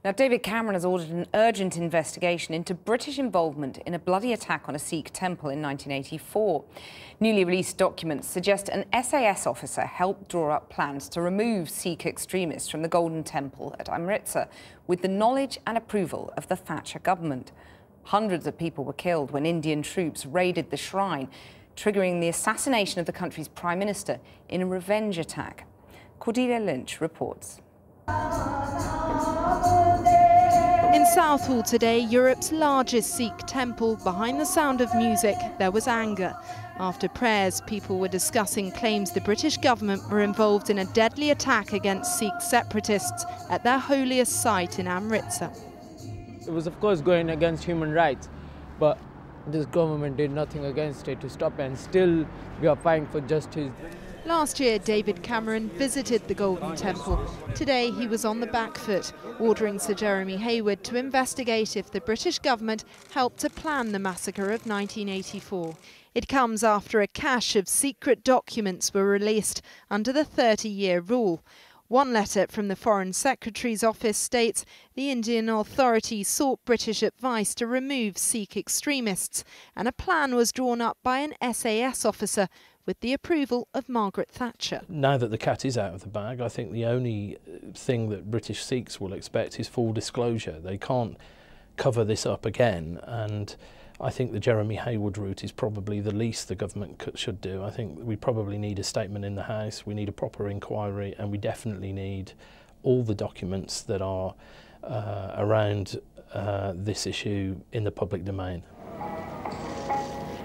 Now, David Cameron has ordered an urgent investigation into British involvement in a bloody attack on a Sikh temple in 1984. Newly released documents suggest an SAS officer helped draw up plans to remove Sikh extremists from the Golden Temple at Amritsar with the knowledge and approval of the Thatcher government. Hundreds of people were killed when Indian troops raided the shrine, triggering the assassination of the country's Prime Minister in a revenge attack. Cordelia Lynch reports. In Southall today, Europe's largest Sikh temple, behind the sound of music, there was anger. After prayers, people were discussing claims the British government were involved in a deadly attack against Sikh separatists at their holiest site in Amritsar. It was, of course, going against human rights, but this government did nothing against it to stop it, and still we are fighting for justice. Last year, David Cameron visited the Golden Temple. Today, he was on the back foot, ordering Sir Jeremy Hayward to investigate if the British government helped to plan the massacre of 1984. It comes after a cache of secret documents were released under the 30-year rule. One letter from the Foreign Secretary's office states the Indian authorities sought British advice to remove Sikh extremists, and a plan was drawn up by an SAS officer with the approval of Margaret Thatcher. Now that the cat is out of the bag, I think the only thing that British Sikhs will expect is full disclosure. They can't cover this up again, and I think the Jeremy Hayward route is probably the least the government should do. I think we probably need a statement in the House, we need a proper inquiry, and we definitely need all the documents that are around this issue in the public domain.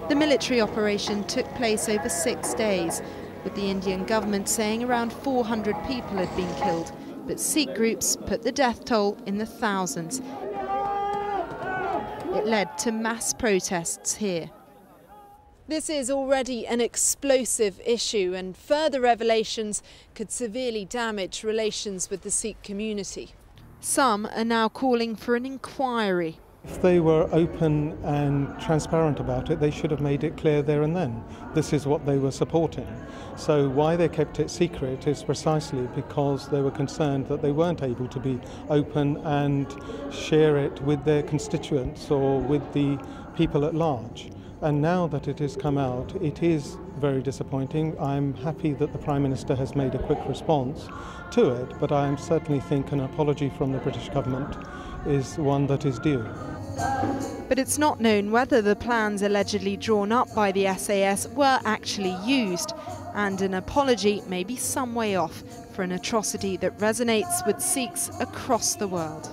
The military operation took place over 6 days, with the Indian government saying around 400 people had been killed, but Sikh groups put the death toll in the thousands. It led to mass protests here. This is already an explosive issue, and further revelations could severely damage relations with the Sikh community. Some are now calling for an inquiry. If they were open and transparent about it, they should have made it clear there and then. This is what they were supporting. So why they kept it secret is precisely because they were concerned that they weren't able to be open and share it with their constituents or with the people at large. And now that it has come out, it is very disappointing. I'm happy that the Prime Minister has made a quick response to it, but I certainly think an apology from the British government is one that is due. But it's not known whether the plans allegedly drawn up by the SAS were actually used, and an apology may be some way off for an atrocity that resonates with Sikhs across the world.